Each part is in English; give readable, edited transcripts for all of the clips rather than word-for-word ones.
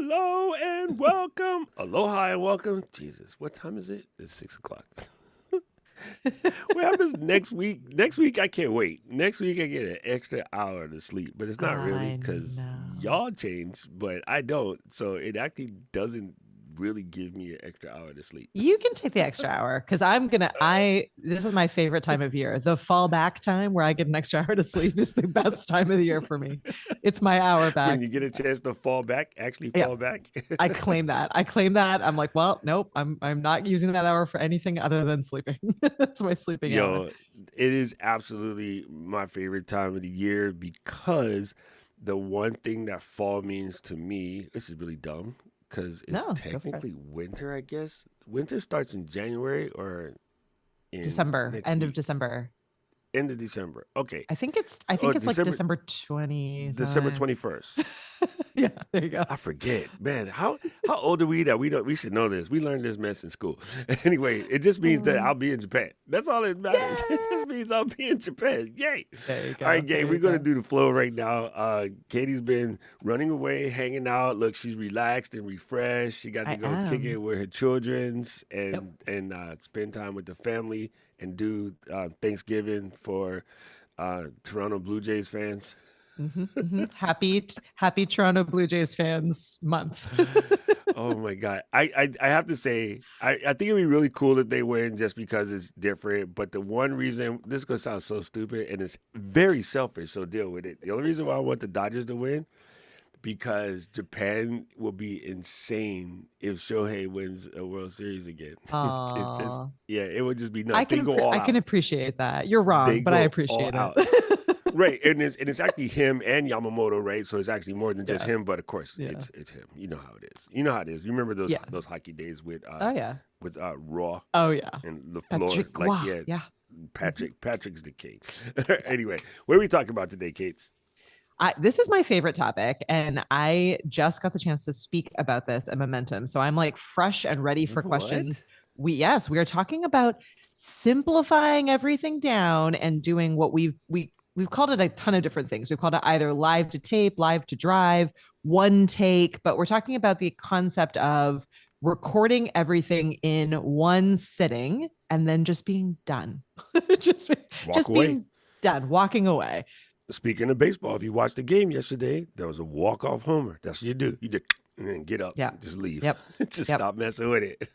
Hello and welcome. Aloha and welcome. Jesus, what time is it? It's 6 o'clock. What happens next week? Next week, I can't wait. Next week, I get an extra hour to sleep, but it's not really I because know. y'all change, but I don't. So it actually doesn't really give me an extra hour to sleep. You can take the extra hour because this is my favorite time of year. The fallback time where I get an extra hour to sleep is the best time of the year for me. It's my hour When back. you get a chance to fall back, actually Yeah, fall back. I claim that. I claim that. I'm like, well, nope, I'm not using that hour for anything other than sleeping. That's my sleeping hour. Yo, it is absolutely my favorite time of the year because the one thing that fall means to me, this is really dumb because it's No, go for it. technically winter, I guess. Winter starts in January or in December, next end of week, December. end of December. Okay. I Or think it's like December 20 December time. 21st. Yeah, there you go. I forget, man. How old are we that we should know this? We learned this mess in school. Anyway, it just means that I'll Um, be in Japan. That's all that matters. It Yay! just means I'll be in Japan. Yay! There you All right, go. gang, There we're you gonna go. do the flow right now. Katie's been running away, hanging out. Look, she's relaxed and refreshed. She got to I go kick it am. with her childrens Yep. and spend time with the family and do Thanksgiving for Toronto Blue Jays fans. Happy Toronto Blue Jays fans month. Oh my God. I have to say, I think it'd be really cool if they win just because it's different. But the one reason, this is going to sound so stupid and it's very selfish, so deal with it. The only reason why I want the Dodgers to win, because Japan will be insane if Shohei wins a World Series again. It's just, Aw. yeah, it would just be nuts. They go all I can out. appreciate that. You're They wrong, but I go all appreciate it. out. Right, and it's actually him and Yamamoto, right? So it's actually more than just Yeah. him, but of course Yeah. it's him. You know how it is. You know how it is. You remember Yeah. those hockey days Oh yeah. with Raw Oh yeah. and the floor, Patrick like Roy. yeah, Yeah. Mhm. Patrick's the king. Yeah. Anyway, what are we talking about today, Kates? This is my favorite topic, and I just got the chance to speak about this at Momentum. So I'm like fresh and ready for What? questions. We are talking about simplifying everything down and doing what we've called it a ton of different things. We've called it either live to tape, live to drive, one take, but we're talking about the concept of recording everything in one sitting and then just being done. just Walk just away. being done, walking away. Speaking of baseball, if you watched the game yesterday, there was a walk off homer. That's what you do. You just and then get up, Yeah. and just leave, Yep. just Yep. stop messing with it.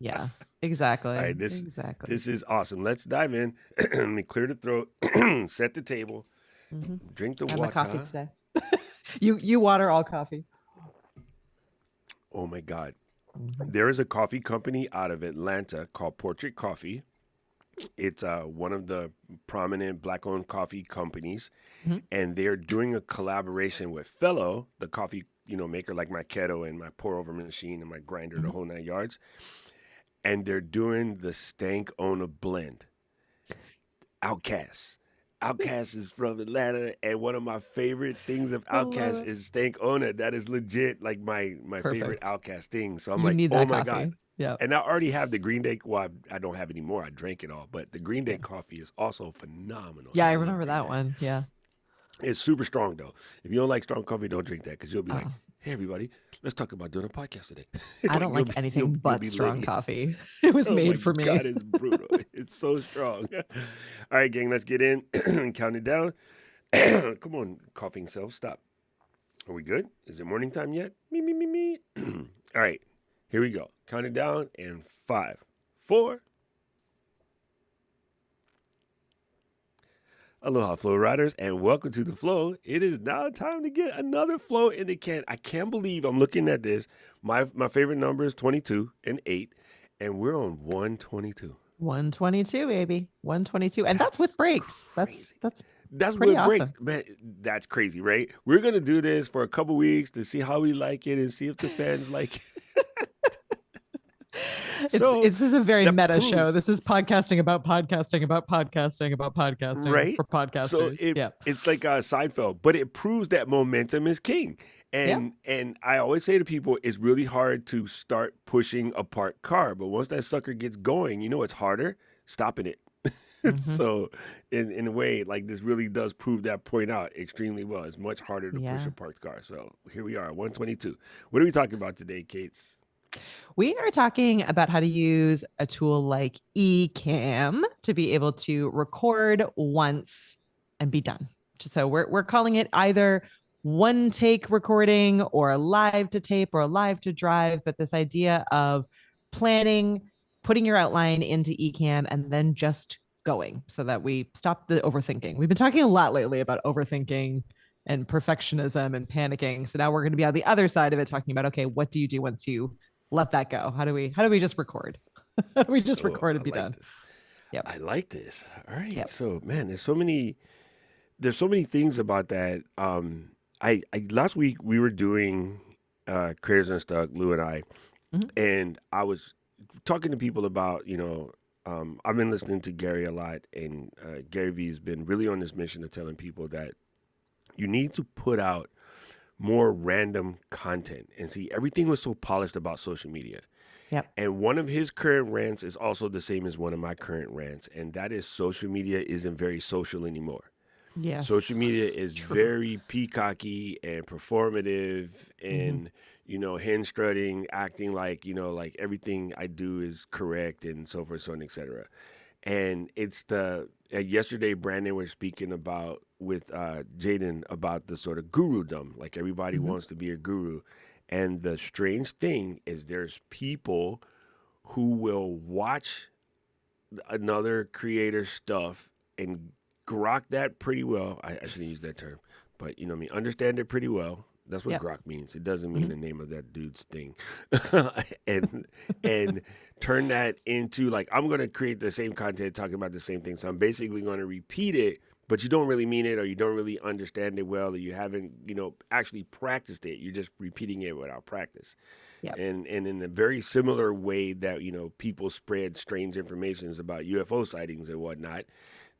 Yeah. All Exactly. right, Exactly. this is awesome. Let's dive in. Let me clear the throat, set the table, Mm-hmm. drink the And my coffee water. today. You water all coffee. Oh my God. Mm-hmm. There is a coffee company out of Atlanta called Portrait Coffee. It's one of the prominent black owned coffee companies, Mm-hmm. and they're doing a collaboration with Fellow, the coffee maker like my kettle and my pour over machine and my grinder, the Mm-hmm. whole 9 yards. And they're doing the Stank Owner blend. Outcast. Outcast is from Atlanta, and one of my favorite things of I love Outcast it. is Stank Owner. That is legit like my favorite Perfect. Outcast thing. So I'm You like, need oh that my God. coffee. Yeah. And I already have the Green Day. Well, I don't have any more. I drank it all, but the Green Day Yeah. coffee is also phenomenal, Yeah, and I I love remember Green that Day. one. Yeah. It's super strong though. If you don't like strong coffee, don't drink that because you'll be like, Oh, "Hey, everybody, let's talk about doing a podcast today." I Like don't like anything you'll but be strong lit. coffee. It was Oh my made for God, me. it's brutal. It's so strong. All right, gang, let's get in and count it down. Come on, coughing self, stop. Are we good? Is it morning time yet? Me. All right, here we go. Count it down in 5, 4. Aloha, Flow Riders, and welcome to the Flow. It is now time to get another flow in the can. I can't believe I'm looking at this. My favorite number is 22 and 8, and we're on 122. 122, baby. 122. And that's That's with breaks. crazy. That's That's pretty what breaks, awesome. man. That's crazy, right? We're gonna do this for a couple weeks to see how we like it and see if the fans like it. So This is a very that meta show. proves, This is podcasting about podcasting about podcasting about podcasting right? for So podcasters. Yeah. it's like Seinfeld, but it proves that momentum is king. Yeah. And I always say to people, it's really hard to start pushing a parked car, but once that sucker gets going, you know it's harder stopping it. Mm-hmm. So in a way, like this really does prove that point out extremely well. It's much harder to push a Yeah. parked car. So here we are, 122. What are we talking about today, Kate's? We are talking about how to use a tool like Ecamm to be able to record once and be done. So we're calling it either one take recording or a live to tape or a live to drive, but this idea of planning, putting your outline into Ecamm and then just going so that we stop the overthinking. We've been talking a lot lately about overthinking and perfectionism and panicking. So now we're going to be on the other side of it talking about okay, what do you do once you let that go? How do we just record? How do we just Oh, record I and be like done? this. Yep. I like this. All right. Yep. So man, there's so many things about that. I last week we were doing Creators Unstuck, Lou and I, Mm-hmm. and I was talking to people about, I've been listening to Gary a lot, and Gary Vee's been really on this mission of telling people that you need to put out more random content. And see, everything was so polished about social media. Yep. And one of his current rants is also the same as one of my current rants, and that is social media isn't very social anymore. Social Yes. media is True. very peacocky and performative Mm-hmm. and hand strutting, acting like like everything I do is correct and so forth, so on, etc. And it's the yesterday Brandon was speaking about with Jaden about the sort of gurudom, like everybody Mm-hmm. wants to be a guru. And the strange thing is there's people who will watch another creator's stuff and grok that pretty well. I shouldn't use that term, but you know what I mean, understand it pretty well. That's what Yep. grok means. It doesn't mean Mm-hmm. the name of that dude's thing. and and turn that into like I'm gonna create the same content talking about the same thing. So I'm basically gonna repeat it, but you don't really mean it or you don't really understand it well or you haven't, actually practiced it. You're just repeating it without practice. Yep. And in a very similar way that people spread strange informations about UFO sightings and whatnot,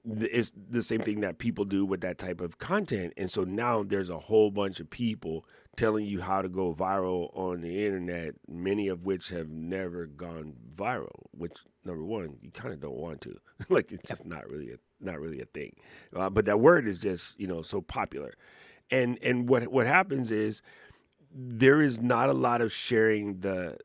it's the same thing that people do with that type of content. And so now there's a whole bunch of people telling you how to go viral on the internet, many of which have never gone viral. Which number one, you kind of don't want to. Like it's Yep. just not really a thing. But that word is just so popular. And what happens is there is not a lot of sharing the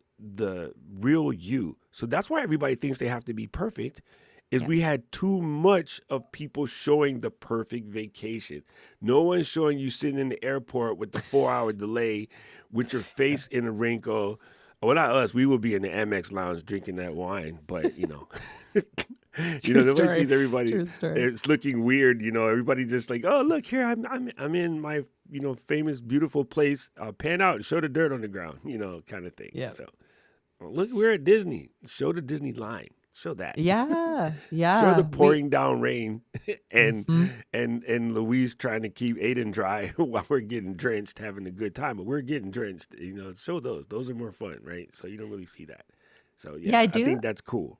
real you. So that's why everybody thinks they have to be perfect. Is Yep. we had too much of people showing the perfect vacation. No one's showing you sitting in the airport with the 4 hour delay with your Yeah. face in a wrinkle. Well, not us. We would be in the Amex lounge drinking that wine, but True nobody story. sees everybody. True story. It's looking weird. Everybody just like, oh, look here, I'm in my famous beautiful place. Pan out and show the dirt on the ground, kind of thing. Yeah. So look, we're at Disney. Show the Disney line. Show that. Yeah. Show the Yeah. We pouring down rain, and mm-hmm. and Louise trying to keep Aiden dry while we're getting drenched, having a good time. But we're getting drenched. Show those. Those are more fun, right? So you don't really see that. So Yeah, yeah, I I do. think that's cool.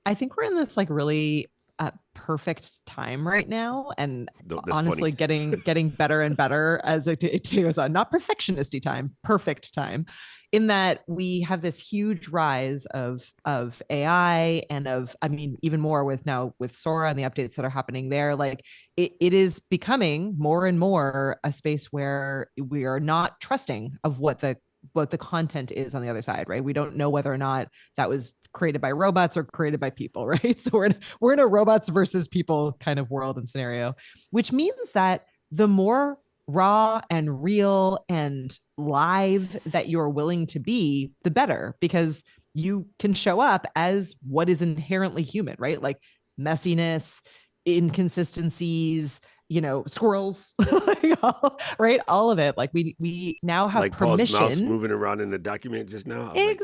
I think we're in this like really perfect time right now, and That's funny. honestly, getting better and better as it goes on. Not perfectionisty time, perfect time. In that we have this huge rise of AI and of, I mean, even more with now with Sora and the updates that are happening there. Like it is becoming more and more a space where we are not trusting of what the content is on the other side, right? We don't know whether or not that was created by robots or created by people, right? So we're in a robots versus people kind of world and scenario, which means that the more raw and real and live that you're willing to be, the better, because you can show up as what is inherently human, right? Like messiness, inconsistencies, squirrels, right? All of it. Like we now have Like Paul's mouse permission. moving around in the document just now. I'm like,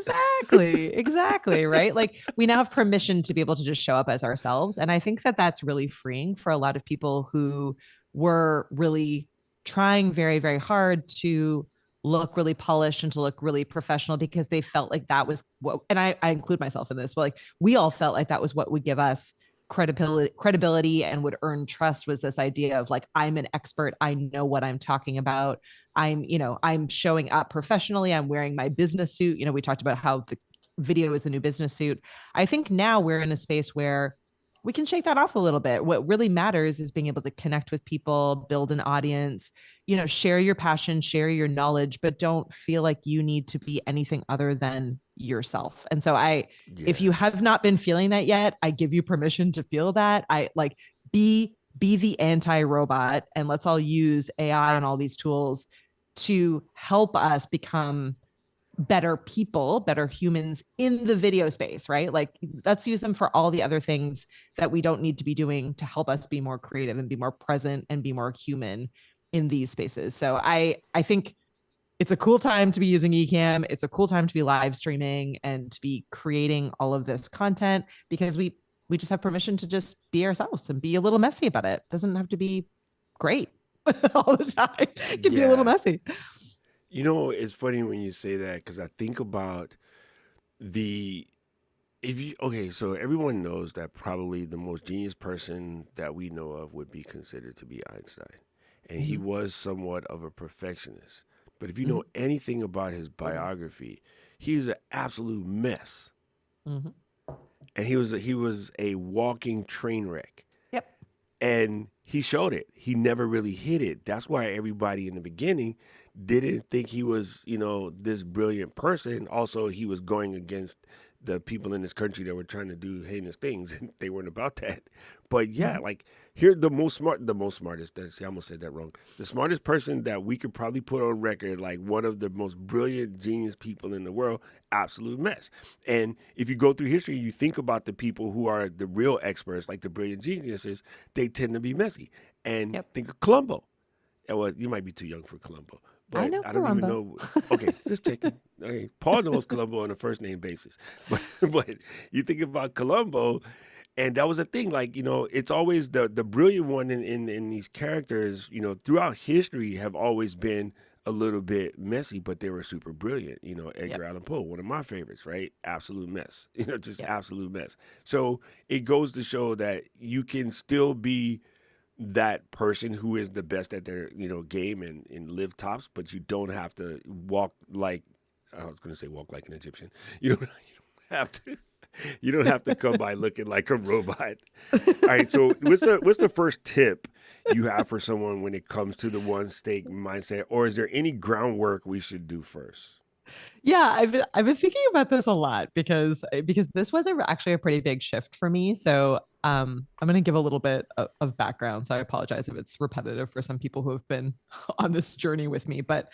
Exactly, right? Like we now have permission to be able to just show up as ourselves. And I think that that's really freeing for a lot of people who were really trying very, very hard to look really polished and to look really professional because they felt like that was what, and I include myself in this, but like we all felt like that was what would give us credibility and would earn trust, was this idea of like, I'm an expert, I know what I'm talking about, I'm showing up professionally, I'm wearing my business suit. We talked about how the video is the new business suit. I think now we're in a space where we can shake that off a little bit. What really matters is being able to connect with people, build an audience, share your passion, share your knowledge, but don't feel like you need to be anything other than yourself. And so if Yeah. you have not been feeling that yet, I give you permission to feel that. I like be the anti-robot, and let's all use AI and all these tools to help us become better people, better humans in the video space, right? Like, let's use them for all the other things that we don't need to be doing to help us be more creative and be more present and be more human in these spaces. So I think it's a cool time to be using Ecamm. It's a cool time to be live streaming and to be creating all of this content, because we just have permission to just be ourselves and be a little messy about it. It doesn't have to be great all the time. It can be a little Yeah. messy. It's funny when you say that because I think about the if you okay, so everyone knows that probably the most genius person that we know of would be considered to be Einstein. And he Mm-hmm. was somewhat of a perfectionist. But if you Mm-hmm. know anything about his biography, he's an absolute mess. Mm-hmm. And he was a walking train wreck. Yep. And he showed it. He never really hit it. That's why everybody in the beginning didn't think he was, this brilliant person. Also, he was going against the people in this country that were trying to do heinous things, and they weren't about that. But yeah, Mm-hmm. like here, the most smartest. See, I almost said that wrong. The smartest person that we could probably put on record, like one of the most brilliant, genius people in the world, absolute mess. And if you go through history, you think about the people who are the real experts, like the brilliant geniuses, they tend to be messy. And Yep. think of Columbo. Well, you might be too young for Columbo, I but know I don't even Columbo. know. Okay, just checking. Okay, Paul knows Columbo on a first name basis, but you think about Columbo, and that was a thing. Like it's always the brilliant one in these characters. Throughout history, have always been a little bit messy, but they were super brilliant. Yep. Edgar Allan Poe, one of my favorites, right? Absolute mess. Just Yep. absolute mess. So it goes to show that you can still be that person who is the best at their game and live tops, but you don't have to walk like I was going to say walk like an Egyptian. You don't have to. You don't have to come by looking like a robot. All right. So what's the first tip you have for someone when it comes to the one stake mindset, or is there any groundwork we should do first? Yeah, I've been thinking about this a lot because this was actually a pretty big shift for me. So I'm going to give a little bit of background. So I apologize if it's repetitive for some people who have been on this journey with me. But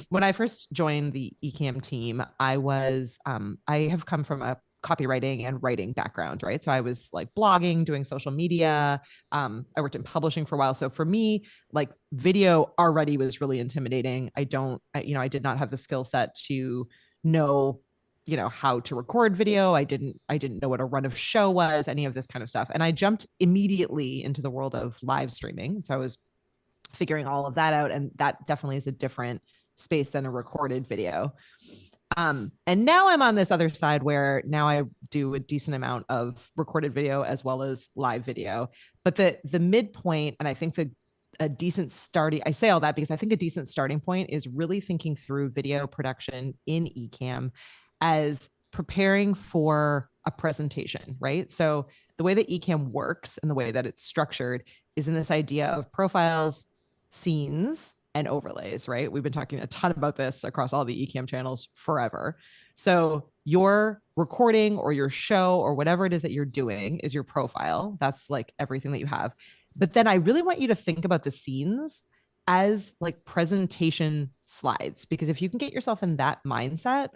when I first joined the Ecamm team, I have come from a copywriting and writing background, right? So I was like blogging, doing social media. I worked in publishing for a while. So for me, like video already was really intimidating. I did not have the skill set to know how to record video. I didn't know what a run of show was, any of this kind of stuff, and I jumped immediately into the world of live streaming. So I was figuring all of that out, and that definitely is a different space than a recorded video. And now I'm on this other side where now I do a decent amount of recorded video as well as live video. But the midpoint, and I think a decent starting, I say all that because I think a decent starting point is really thinking through video production in Ecamm as preparing for a presentation, right? So the way that Ecamm works and the way that it's structured is in this idea of profiles, scenes, and overlays, right? We've been talking a ton about this across all the Ecamm channels forever. So your recording or your show or whatever it is that you're doing is your profile. That's like everything that you have. But then I really want you to think about the scenes as like presentation slides, because if you can get yourself in that mindset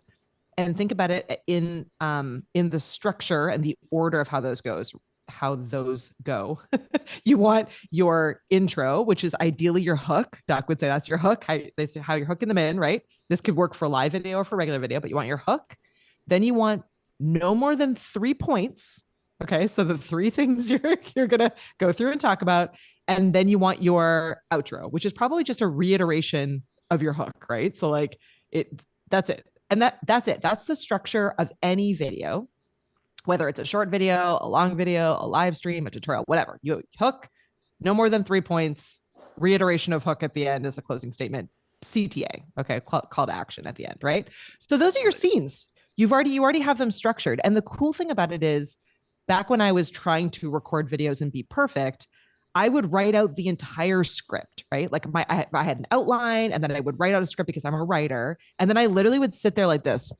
and think about it in the structure and the order of how those go. You want your intro, which is ideally your hook. Doc would say that's your hook. They say how you're hooking them in, right? This could work for live video or for regular video, but you want your hook. Then you want no more than 3 points. Okay, so the three things you're gonna go through and talk about, and then you want your outro, which is probably just a reiteration of your hook, right? So like it, that's it, and that's it. That's the structure of any video, whether it's a short video, a long video, a live stream, a tutorial, whatever. You hook, no more than 3 points, reiteration of hook at the end as a closing statement, CTA, okay, call to action at the end, right? So those are your Nice. scenes. You already have them structured. And the cool thing about it is back when I was trying to record videos and be perfect, I would write out the entire script, right? Like I had an outline, and then I would write out a script because I'm a writer. And then I literally would sit there like this.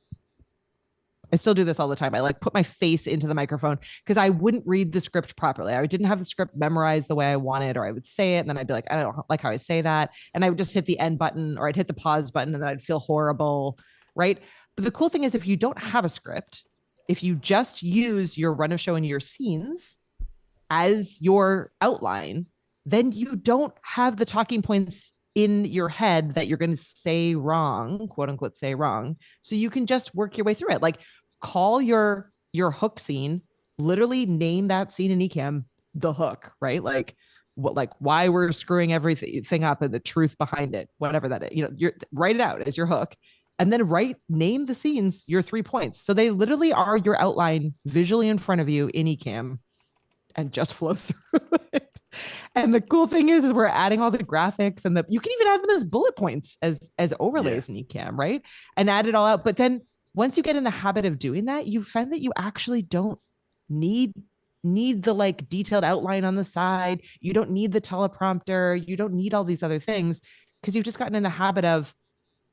I still do this all the time. I like put my face into the microphone because I wouldn't read the script properly. I didn't have the script memorized the way I wanted, or I would say it and then I'd be like, I don't like how I say that. And I would just hit the end button, or I'd hit the pause button, and then I'd feel horrible. Right. But the cool thing is, if you don't have a script, if you just use your run of show and your scenes as your outline, then you don't have the talking points in your head that you're going to say wrong, quote unquote, say wrong. So you can just work your way through it. Like, call your hook scene, literally name that scene in Ecamm the hook, right? Like, what, like why we're screwing everything up and the truth behind it, whatever that is. You're write it out as your hook, and then name the scenes your 3 points. So they literally are your outline visually in front of you in Ecamm, and just flow through it. And the cool thing is we're adding all the graphics, and you can even add them as bullet points as Yeah. overlays in Ecamm, right? And add it all out. But then once you get in the habit of doing that, you find that you actually don't need the like detailed outline on the side. You don't need the teleprompter. You don't need all these other things because you've just gotten in the habit of,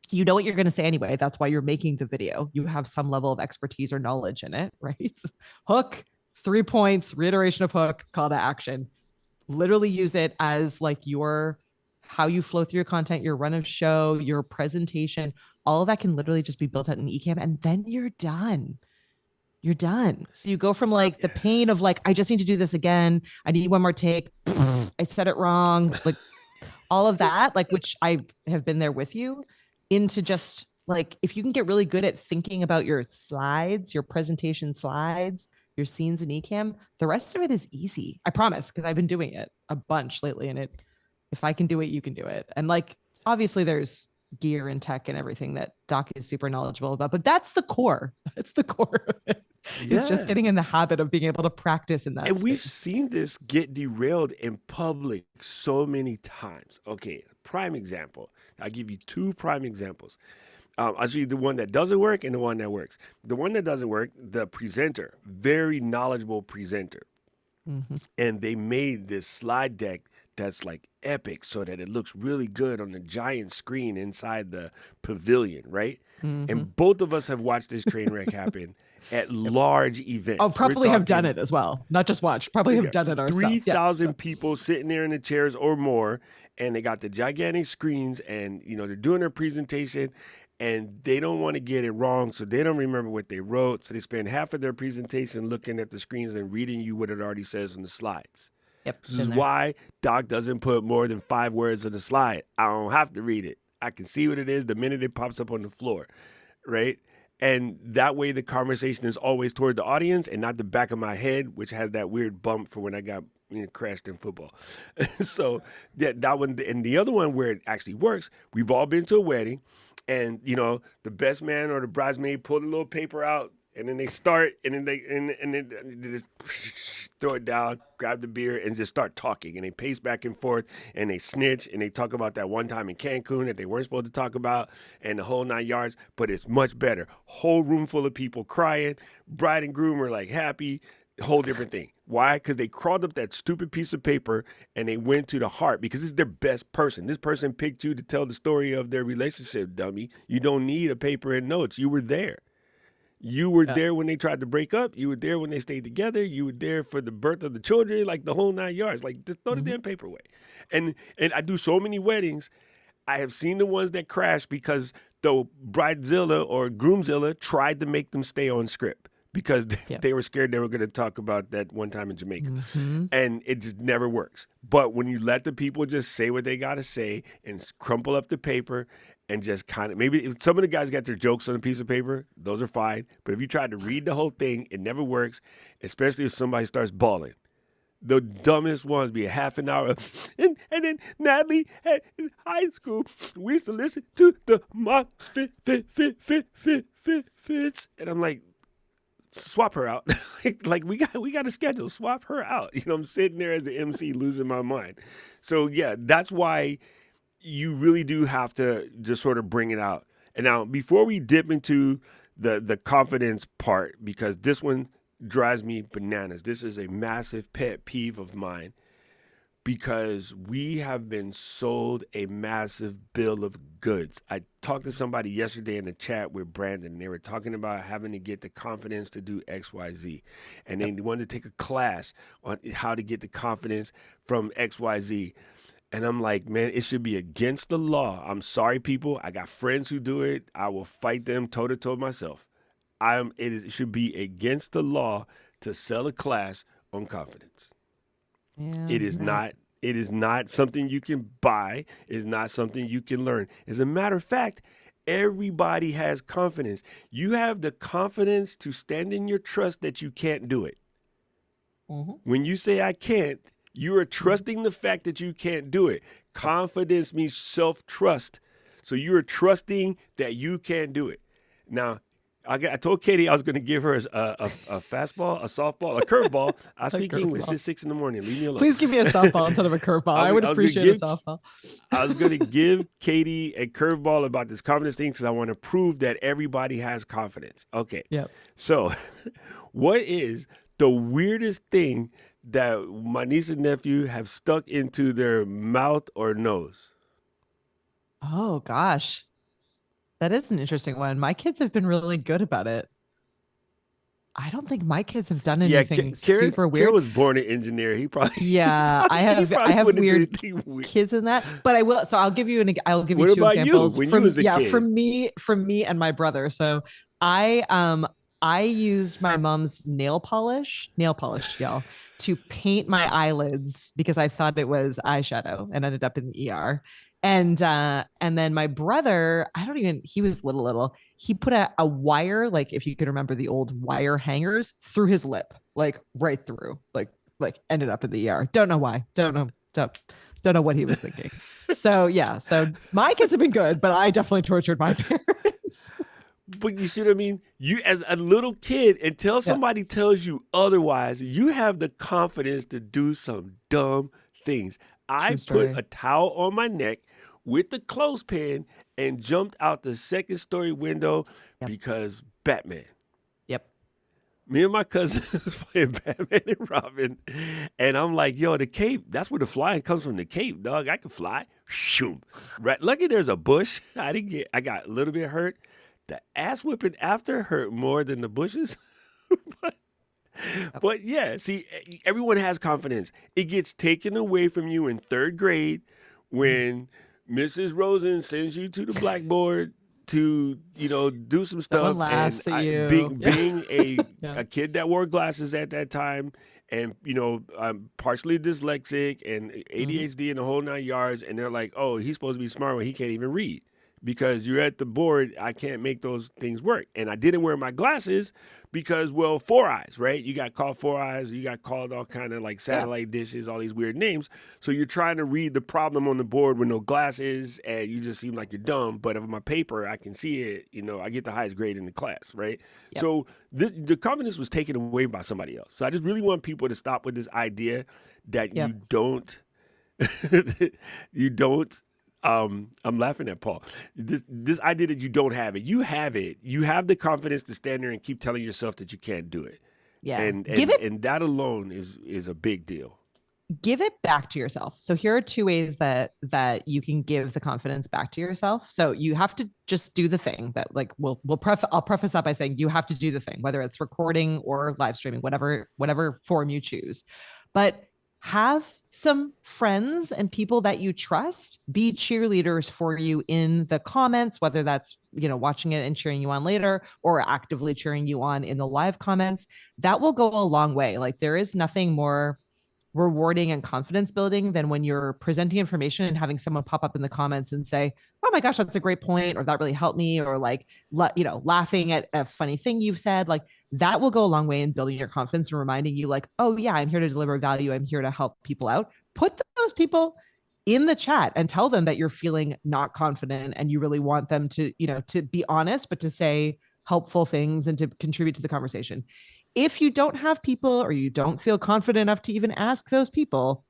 you know what you're going to say anyway. That's why you're making the video. You have some level of expertise or knowledge in it, right? Hook, 3 points, reiteration of hook, call to action. Literally use it as like your how you flow through your content, your run of show, your presentation. All of that can literally just be built out in Ecamm, and then you're done. You're done. So you go from like the pain of like, I just need to do this again. I need one more take. I said it wrong. Like all of that, like, which I have been there with you, into just like, if you can get really good at thinking about your slides, your presentation slides, your scenes in Ecamm, the rest of it is easy. I promise, because I've been doing it a bunch lately, and if I can do it, you can do it. And like, obviously there's gear and tech and everything that Doc is super knowledgeable about, but that's the core. That's the core of it. It's just Yeah. getting in the habit of being able to practice in that And we've space. seen this get derailed in public so many times. Okay, prime example. I'll give you two prime examples. I'll show you the one that doesn't work and the one that works. The one that doesn't work, the presenter, very knowledgeable presenter. Mm-hmm. And they made this slide deck that's like epic so that it looks really good on the giant screen inside the pavilion, right? Mm-hmm. And both of us have watched this train wreck happen at Yep. large Oh, events. We're probably have done talking it as well. Not just watch, probably have done it ourselves. Yeah. 3,000 people sitting there in the chairs or more, and they got the gigantic screens, and they're doing their presentation, and they don't want to get it wrong, so they don't remember what they wrote. So they spend half of their presentation looking at the screens and reading you what it already says in the slides. Yep. This is Been there. why Doc doesn't put more than 5 words on the slide. I don't have to read it. I can see what it is the minute it pops up on the floor, right? And that way the conversation is always toward the audience and not the back of my head, which has that weird bump for when I got crashed in football. So that one, and the other one where it actually works, we've all been to a wedding, and the best man or the bridesmaid pulled a little paper out, and then they start, and then they just throw it down, grab the beer, and just start talking. And they pace back and forth, and they snitch, and they talk about that one time in Cancun that they weren't supposed to talk about, and the whole 9 yards. But it's much better. Whole room full of people crying. Bride and groom are like happy. Whole different thing. Why? Because they crawled up that stupid piece of paper and they went to the heart, because it's their best person. This person picked you to tell the story of their relationship, dummy. You don't need a paper and notes. You were there. You were Yeah. there when they tried to break up. You were there when they stayed together. You were there for the birth of the children, like the whole 9 yards. Like, just throw the Mm-hmm. damn paper away. And I do so many weddings. I have seen the ones that crash because the bridezilla or groomzilla tried to make them stay on script because Yep. they were scared they were going to talk about that one time in Jamaica. Mm-hmm. And it just never works. But when you let the people just say what they got to say and crumple up the paper and just kind of, maybe if some of the guys got their jokes on a piece of paper, those are fine. But if you try to read the whole thing, it never works, especially if somebody starts bawling. The dumbest ones be a half an hour. And then Natalie in high school, we used to listen to the Mock Fits. And I'm like, swap her out. Like we got a schedule. Swap her out. I'm sitting there as the MC losing my mind. So yeah, that's why you really do have to just sort of bring it out. And now before we dip into the confidence part, because this one drives me bananas. This is a massive pet peeve of mine because we have been sold a massive bill of goods. I talked to somebody yesterday in the chat with Brandon, and they were talking about having to get the confidence to do XYZ. And they Yep. wanted to take a class on how to get the confidence from XYZ. And I'm like, man, it should be against the law. I'm sorry, people. I got friends who do it. I will fight them toe to toe myself. It should be against the law to sell a class on confidence. Yeah. It is not. It is not something you can buy. It is not something you can learn. As a matter of fact, everybody has confidence. You have the confidence to stand in your trust that you can't do it. Mm-hmm. When you say I can't, you are trusting the fact that you can't do it. Yep. Confidence means self trust. So you are trusting that you can do it. Now, I told Katie I was going to give her a fastball, a softball, a curveball. I A speak English. curveball. It's 6 in the morning. Leave me alone. Please give me a softball instead of a curveball. I would I was going to appreciate a give softball. I was going to give Katie a curveball about this confidence thing because I want to prove that everybody has confidence. Okay. Yep. So, what is the weirdest thing that my niece and nephew have stuck into their mouth or nose? Oh gosh. That is an interesting one. My kids have been really good about it. I don't think my kids have done Yeah, anything super Kara weird. was born an engineer. Yeah, He I probably have wouldn't do weird anything weird. kids in that, but I will. So I'll give you What two about you examples when you from was a yeah kid? from me and my brother. So I um I used my mom's nail polish, y'all, to paint my eyelids because I thought it was eyeshadow and ended up in the ER. And then my brother, I don't even he was little. He put a wire, like if you could remember the old wire hangers, through his lip, like right through, like ended up in the ER. Don't know why. Don't know what he was thinking. So yeah, so my kids have been good, but I definitely tortured my parents. But you see what I mean? You, as a little kid, until Yeah, somebody tells you otherwise, you have the confidence to do some dumb things. I true put story. a towel on my neck with the clothespin and jumped out the second story window Yep, because Batman. yep. Me and my cousin was playing Batman and Robin, and I'm like, "Yo, the cape. That's where the flying comes from. The cape, dog. I can fly. Shoom. Right. Lucky there's a bush. I didn't get. I got a little bit hurt. The ass whipping after hurt more than the bushes. but, Yep. but yeah, see, everyone has confidence. It gets taken away from you in third grade Mhm. when Mrs. Rosen sends you to the blackboard to do some Someone stuff. And laughs at I you. being Yeah, being a yeah. a kid that wore glasses at that time, and I'm partially dyslexic and Hmm. ADHD and the whole 9 yards, and they're like, oh, he's supposed to be smart when he can't even read because you're at the board. I can't make those things work. And I didn't wear my glasses because, well, four eyes, right? You got called four eyes. You got called all kind of like Yeah, satellite dishes, all these weird names. So you're trying to read the problem on the board with no glasses, and you just seem like you're dumb. But on my paper, I can see it. I get the highest grade in the class, right? yep, So the confidence was taken away by somebody else. So I just really want people to stop with this idea that you yep. don't you don't. I'm laughing at Paul. This idea that you don't have it, you have it. You have the confidence to stand there and keep telling yourself that you can't do it, Yeah. and Give and it and that alone is a big deal. give it back to yourself. So here are two ways that you can give the confidence back to yourself. So you have to just do the thing that like I'll preface that by saying you have to do the thing, whether it's recording or live streaming, whatever form you choose. But have some friends and people that you trust be cheerleaders for you in the comments, whether that's watching it and cheering you on later or actively cheering you on in the live comments. That will go a long way. Like there is nothing more rewarding and confidence building than when you're presenting information and having someone pop up in the comments and say, "Oh my gosh, that's a great point," or "That really helped me," or like, laughing at a funny thing you've said. Like that will go a long way in building your confidence and reminding you, like, "Oh yeah, I'm here to deliver value. I'm here to help people out." Put those people in the chat and tell them that you're feeling not confident and you really want them to, to be honest, but to say helpful things and to contribute to the conversation. If you don't have people or you don't feel confident enough to even ask those people,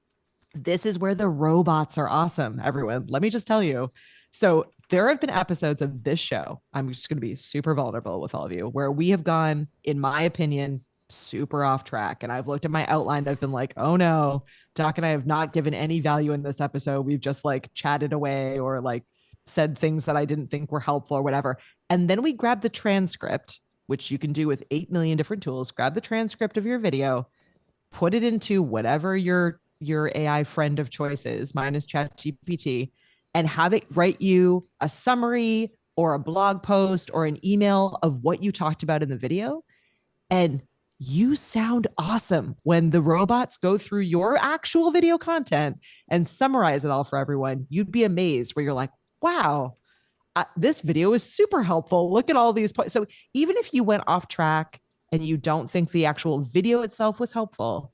this is where the robots are awesome, everyone. Let me just tell you. So, there have been episodes of this show. I'm just going to be super vulnerable with all of you where we have gone, in my opinion, super off track. And I've looked at my outline. I've been like, oh no, Doc and I have not given any value in this episode. We've just like chatted away or like said things that I didn't think were helpful or whatever. And then we grab the transcript, which you can do with 8 million different tools. Grab the transcript of your video, put it into whatever your AI friend of choice is, mine is Chat GPT, and have it write you a summary or a blog post or an email of what you talked about in the video. And you sound awesome when the robots go through your actual video content and summarize it all for everyone. You'd be amazed where you're like, wow, this video is super helpful. Look at all these points. So even if you went off track and you don't think the actual video itself was helpful,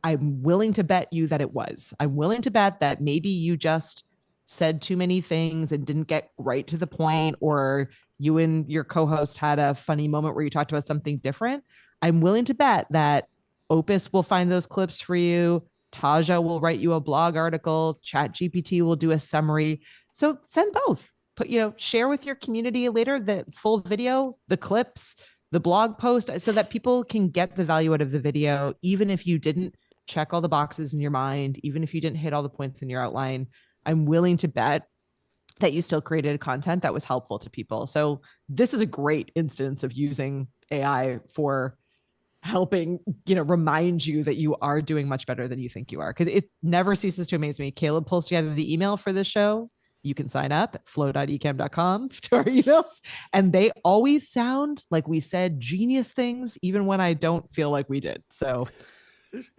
I'm willing to bet you that it was. I'm willing to bet that maybe you just said too many things and didn't get right to the point, or you and your co host had a funny moment where you talked about something different. I'm willing to bet that Opus will find those clips for you. Taja will write you a blog article. Chat GPT will do a summary. So send both. Put, share with your community later the full video, the clips, the blog post, so that people can get the value out of the video, even if you didn't check all the boxes in your mind, even if you didn't hit all the points in your outline. I'm willing to bet that you still created content that was helpful to people. So this is a great instance of using AI for helping, remind you that you are doing much better than you think you are. Because it never ceases to amaze me. Caleb pulls together the email for this show. You can sign up at flow.ecamm.com to our emails. And they always sound like we said genius things, even when I don't feel like we did. So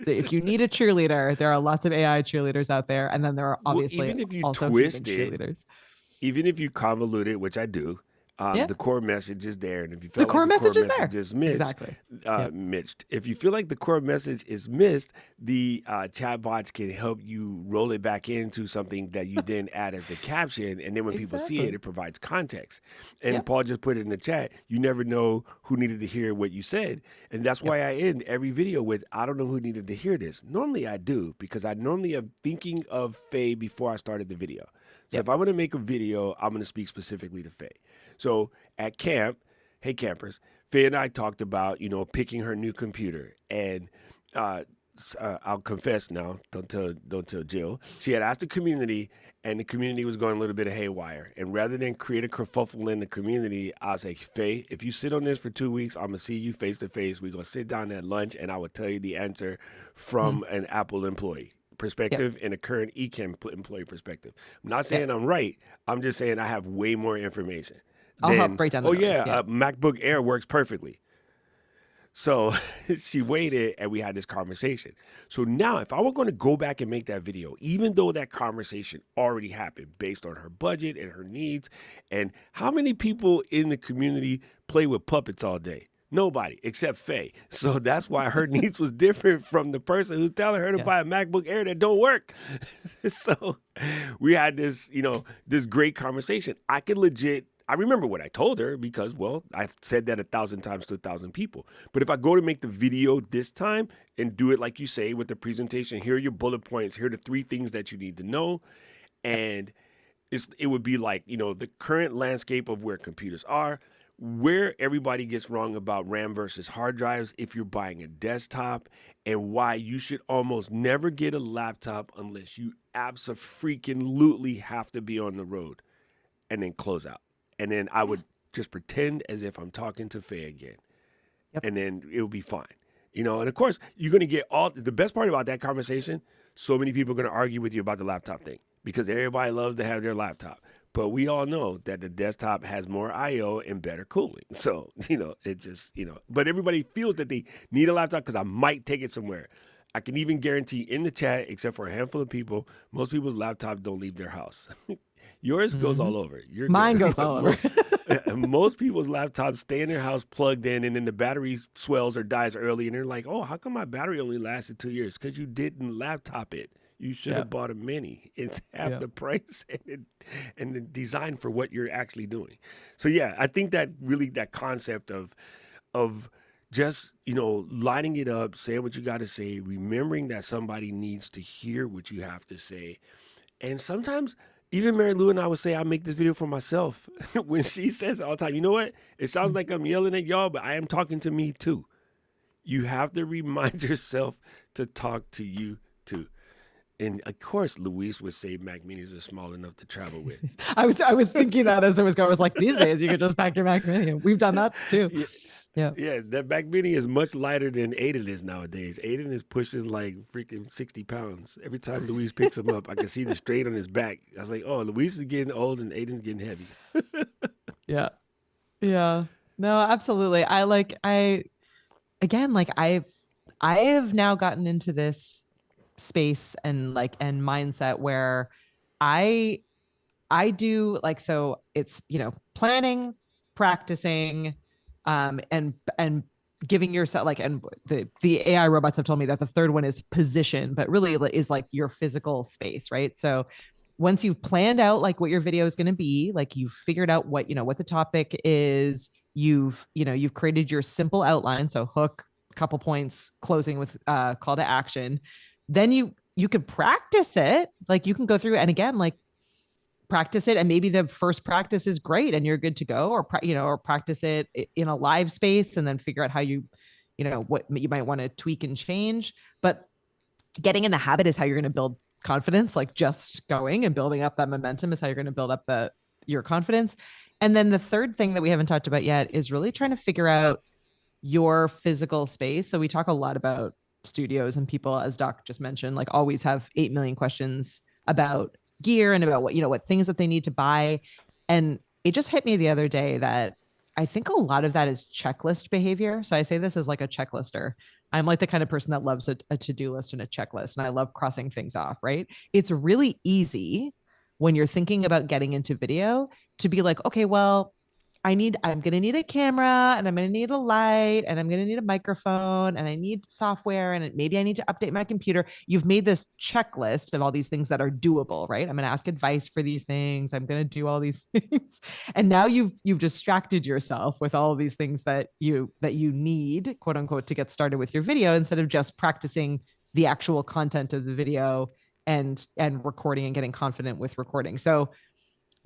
if you need a cheerleader, there are lots of AI cheerleaders out there. And then there are Well, obviously even if you also human twist it, cheerleaders. even if you convolute it, which I do, Yeah. the core message is there. And if you The felt like core the core message is message there. is missed, Exactly. Yep. if you feel like the core message is missed, the chatbots can help you roll it back into something that you then add as the caption. And then when people see it, Exactly. it provides context. And Yep. Paul just put it in the chat. You never know who needed to hear what you said. And that's Yep. why I end every video with, I don't know who needed to hear this. Normally I do, because I normally am thinking of Faye before I started the video. So Yep. if I want to make a video, I'm going to speak specifically to Faye. So at camp, hey campers, Faye and I talked about, picking her new computer. And uh, I'll confess now, don't tell Jill. She had asked the community, and the community was going a little bit of haywire. And rather than create a kerfuffle in the community, I was like, Faye, if you sit on this for 2 weeks, I'm gonna see you face to face. We're gonna sit down at lunch, and I will tell you the answer Mm. from an Apple employee Yep. perspective and a current Ecamm employee perspective. I'm not saying Yep. I'm right. I'm just saying I have way more information. I'll help Then, break down the oh yeah, noise. Yeah. MacBook Air works perfectly. So she waited and we had this conversation. So now, if I were going to go back and make that video, even though that conversation already happened based on her budget and her needs, and how many people in the community play with puppets all day? Nobody except Faye. So that's why her needs was different from the person who's telling her to Yeah. buy a MacBook Air that don't work. So we had this, this great conversation. I remember what I told her because, well, I've said that 1,000 times to 1,000 people. But if I go to make the video this time and do it like you say with the presentation, here are your bullet points, here are the 3 things that you need to know. Yep. And it would be like, the current landscape of where computers are, where everybody gets wrong about RAM versus hard drives if you're buying a desktop, and why you should almost never get a laptop unless you absolutely have to be on the road, and then close out. And then I Yeah. would just pretend as if I'm talking to Faye again, Yep. and then it would be fine. And of course, you're going to get all the best part about that conversation. So many people are going to argue with you about the laptop thing because everybody loves to have their laptop. But we all know that the desktop has more I/O and better cooling. So, it just, but everybody feels that they need a laptop because I might take it somewhere. I can even guarantee in the chat, except for a handful of people, most people's laptops don't leave their house. Yours goes Mm-hmm. all over. You're Mine good. goes But all over. most people's laptops stay in their house plugged in, and then the battery swells or dies early, and they're like, "Oh, how come my battery only lasted 2 years? Because you didn't laptop it. You should Yeah. have bought a mini. It's half Yeah. the price and designed for what you're actually doing." So yeah, I think that really that concept of just lining it up, saying what you got to say, remembering that somebody needs to hear what you have to say, and sometimes even Mary Lou and I would say, I make this video for myself. When she says it all the time, you know what? It sounds like I'm yelling at y'all, but I am talking to me too. You have to remind yourself to talk to you too. And of course, Luis would say Mac Minis are small enough to travel with. I was thinking that as I was going. I was like, these days you could just pack your Mac Mini. We've done that too. Yeah, Yeah. yeah, that Mac Mini is much lighter than Aiden is nowadays. Aiden is pushing like freaking 60 pounds. Every time Luis picks him up, I can see the strain on his back. I was like, oh, Luis is getting old and Aiden's getting heavy. Yeah. Yeah. No, absolutely. I again, I have now gotten into this space and mindset where I I do like, so it's, planning, practicing, and giving yourself like, and the AI robots have told me that the third one is position, but really is like your physical space, right? So once you've planned out like what your video is going to be, like you've figured out what the topic is, you've created your simple outline, so hook, couple points, closing with call to action, then you could practice it, like you can go through and again like practice it, and maybe the first practice is great and you're good to go, or practice it in a live space and then figure out how what you might want to tweak and change. But getting in the habit is how you're going to build confidence. Like just going and building up that momentum is how you're going to build up your confidence. And then the third thing that we haven't talked about yet is really trying to figure out your physical space. So we talk a lot about studios, and people, as Doc just mentioned, like always have 8 million questions about gear and about what things that they need to buy. And it just hit me the other day that I think a lot of that is checklist behavior. So I say this as like a checklister. I'm like the kind of person that loves a to-do list and a checklist, and I love crossing things off, right? It's really easy when you're thinking about getting into video to be like, okay, well, I'm going to need a camera, and I'm going to need a light, and I'm going to need a microphone, and I need software, and maybe I need to update my computer. You've made this checklist of all these things that are doable, right? I'm going to ask advice for these things. I'm going to do all these things. And now you've distracted yourself with all of these things that you need, quote unquote, to get started with your video, instead of just practicing the actual content of the video and recording and getting confident with recording. So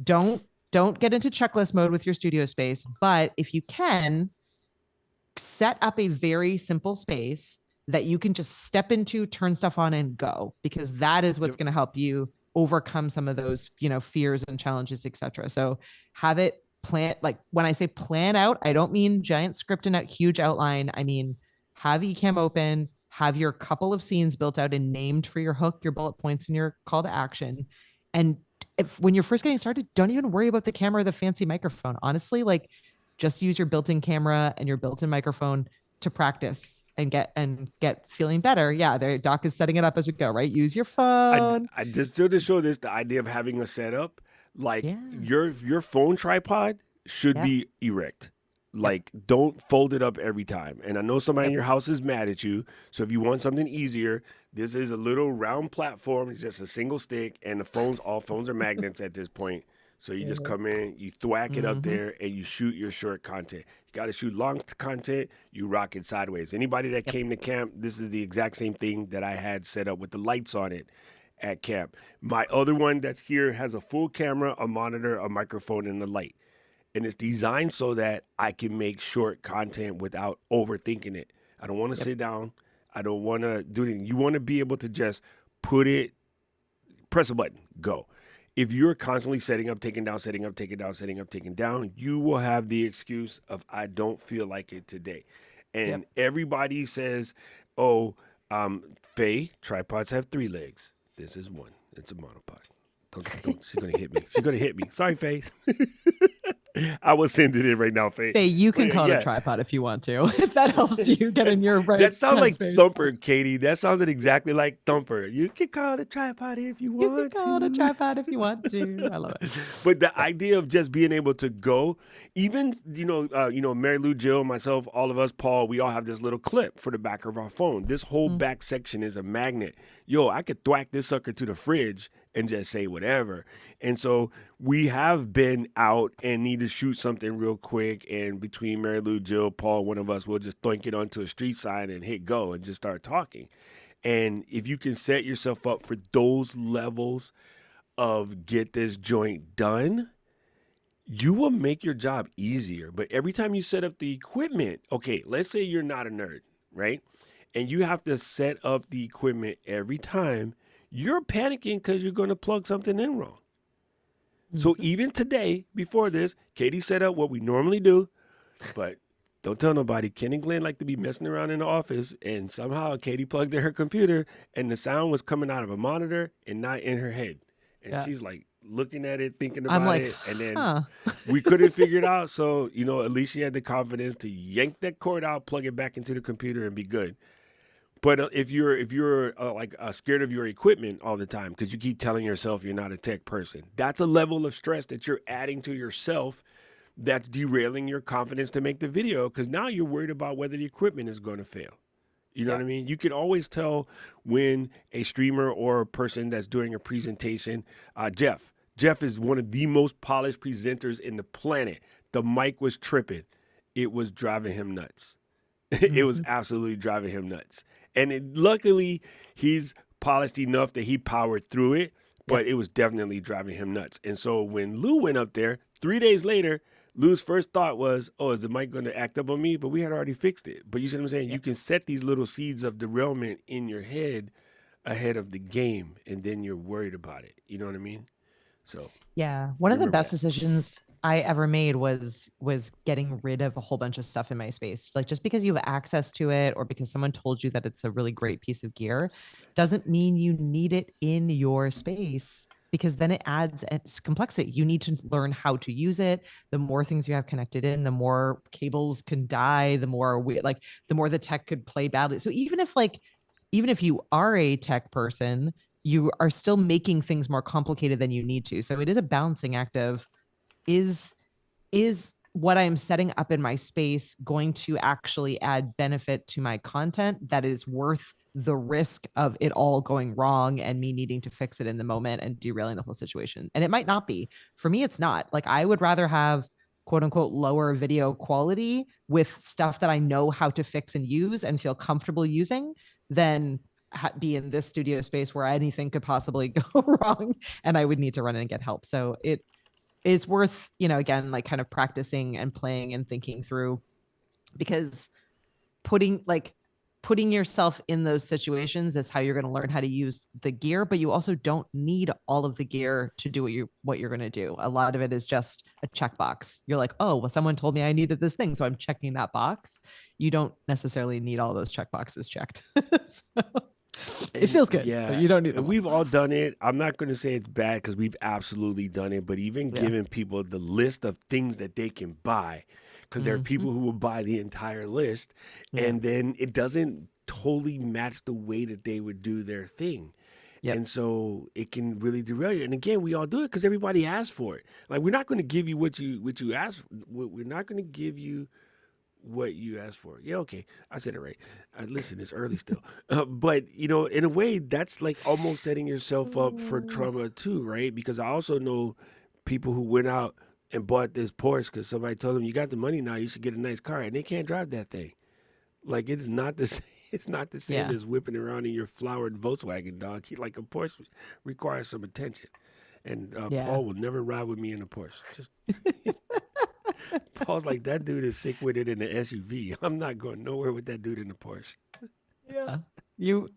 don't don't get into checklist mode with your studio space, but if you can, set up a very simple space that you can just step into, turn stuff on, and go, because that is what's Yep. going to help you overcome some of those fears and challenges, etc. So have it plan, like when I say plan out, I don't mean giant script and a huge outline. I mean have Ecamm open, have your couple of scenes built out and named for your hook, your bullet points, and your call to action. And if when you're first getting started, don't even worry about the camera or the fancy microphone. Honestly, like just use your built-in camera and your built-in microphone to practice and get feeling better. Yeah, there Doc is setting it up as we go, right? Use your phone. I just to show this the idea of having a setup, like Yeah. your phone tripod should Yep. be erect. Yep. Like don't fold it up every time. And I know somebody in Yep. your house is mad at you. So if you want something easier, this is a little round platform. It's just a single stick, and all phones are magnets at this point. So you just come in, you thwack it up Mm-hmm. there, and you shoot your short content. You got to shoot long content, you rock it sideways. Anybody that Yep. came to camp, this is the exact same thing that I had set up with the lights on it at camp. My other one that's here has a full camera, a monitor, a microphone, and a light. And it's designed so that I can make short content without overthinking it. I don't want to Yep. sit down. I don't want to do anything. You want to be able to just put it, press a button, go. If you're constantly setting up, taking down, setting up, taking down, setting up, taking down, you will have the excuse of, I don't feel like it today. And Yep. everybody says, oh, Faye, tripods have 3 legs. This is one. It's a monopod. Don't. She's gonna hit me. She's gonna hit me. Sorry, Faye. I will send it in right now, Faye. Faye, you But can call it a yeah, tripod if you want to, if that helps you get in your right that sounds like headspace. Thumper, Katie. That sounded exactly like Thumper. You can call it a tripod if you You can want call it a to. tripod if you want to. I love it. But the Yep. idea of just being able to go, even Mary Lou, Jill, myself, all of us, Paul, we all have this little clip for the back of our phone. This whole Mm. back section is a magnet. Yo, I could thwack this sucker to the fridge and just say whatever. And so we have been out and need to shoot something real quick. And between Mary Lou, Jill, Paul, one of us will just thunk it onto a street sign and hit go and just start talking. And if you can set yourself up for those levels of get this joint done, you will make your job easier. But every time you set up the equipment, okay, let's say you're not a nerd. right? And you have to set up the equipment every time, you're panicking because you're going to plug something in wrong. So Mhm. even today, before this, Katie set up what we normally do, but don't tell nobody. Ken and Glenn like to be messing around in the office, and somehow Katie plugged in her computer, and the sound was coming out of a monitor and not in her head. And Yeah. she's like looking at it, thinking I'm about like, it, and then huh. we couldn't figure it out. So at least she had the confidence to yank that cord out, plug it back into the computer, and be good. But if you're scared of your equipment all the time because you keep telling yourself you're not a tech person, that's a level of stress that you're adding to yourself that's derailing your confidence to make the video because now you're worried about whether the equipment is going to fail. You know what Yeah. I mean? You can always tell when a streamer or a person that's doing a presentation, Jeff is one of the most polished presenters in the planet. The mic was tripping. It was driving him nuts. It was Mhm. absolutely driving him nuts. Luckily, he's polished enough that he powered through it, Yeah. but it was definitely driving him nuts. And so when Lou went up there 3 days later, Lou's first thought was, "Oh, is the mic going to act up on me?" But we had already fixed it. But you see what I'm saying? Yeah. You can set these little seeds of derailment in your head ahead of the game, and then you're worried about it. You know what I mean? So Yeah. One you of the remember best that. decisions I ever made was getting rid of a whole bunch of stuff in my space. Like just because you have access to it or because someone told you that it's a really great piece of gear doesn't mean you need it in your space because then it adds its complexity. You need to learn how to use it. The more things you have connected in, the more cables can die, the more the tech could play badly. So even if you are a tech person, you are still making things more complicated than you need to. So it is a balancing act of is is what I'm setting up in my space going to actually add benefit to my content that is worth the risk of it all going wrong and me needing to fix it in the moment and derailing the whole situation. And it might not be. For me, it's not. Like I would rather have quote unquote lower video quality with stuff that I know how to fix and use and feel comfortable using than be in this studio space where anything could possibly go wrong and I would need to run in and get help. So it's worth, again, like kind of practicing and playing and thinking through because putting yourself in those situations is how you're going to learn how to use the gear, but you also don't need all of the gear to do what you're going to do. A lot of it is just a checkbox. You're like, oh, well, someone told me I needed this thing, so I'm checking that box. You don't necessarily need all those checkboxes checked. So, it And feels good, but yeah, you don't need and them all. we've all done it. I'm not going to say it's bad because we've absolutely done it, but even Yeah. giving people the list of things that they can buy, because there are Mm-hmm. people who will buy the entire list, Yeah. and then it doesn't totally match the way that they would do their thing. Yep. And so it can really derail you. And again, we all do it because everybody asks for it. Like we're not going to give you what you ask. We're not going to give you what you asked for. Yeah, okay, I said it right. Listen, it's early still, but in a way, that's like almost setting yourself up for trauma too, right? Because I also know people who went out and bought this Porsche because somebody told them you got the money now, you should get a nice car, and they can't drive that thing. Like it's not the same. It's not the same Yeah. as whipping around in your flowered Volkswagen, dog. Like a Porsche requires some attention, and Yeah. Paul will never ride with me in a Porsche. Just Paul's like, that dude is sick with it in the SUV. I'm not going nowhere with that dude in the Porsche. Yeah. You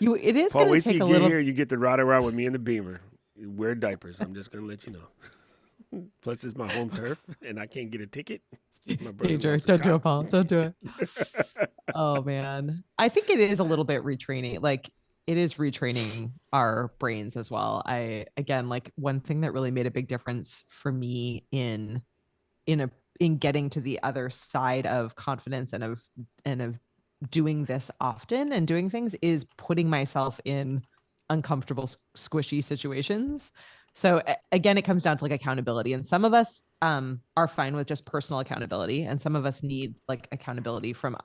it is Paul, going to wait till take you a get little. here. You get to ride around with me in the Beamer. Wear diapers. I'm just gonna let you know. Plus, it's my home turf, and I can't get a ticket. My Danger. brother-in-law's a Don't do cop. it, Paul. Don't do it. Oh man. I think it is a little bit retraining. Like it is retraining our brains as well. I again like one thing that really made a big difference for me in a in getting to the other side of confidence and of doing this often and doing things is putting myself in uncomfortable squishy situations. So again, it comes down to like accountability, and some of us are fine with just personal accountability, and some of us need like accountability from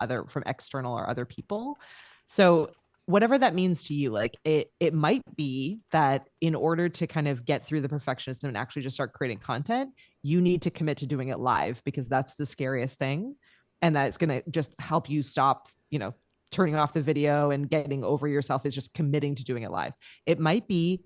external or other people. So whatever that means to you, like it might be that in order to kind of get through the perfectionism and actually just start creating content, you need to commit to doing it live because that's the scariest thing. And that's going to just help you stop, turning off the video and getting over yourself is just committing to doing it live. It might be,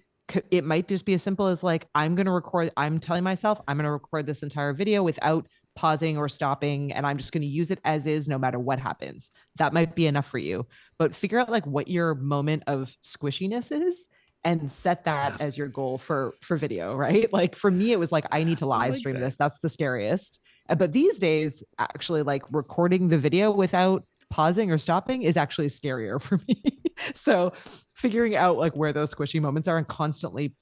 it might just be as simple as like, I'm telling myself I'm going to record this entire video without pausing or stopping, and I'm just going to use it as is no matter what happens. That might be enough for you. But figure out like what your moment of squishiness is and set that as your goal for video, right? Like for me, it was like I need to I live like stream that. this. That's the scariest. But these days, actually, like recording the video without pausing or stopping is actually scarier for me. So figuring out like where those squishy moments are and constantly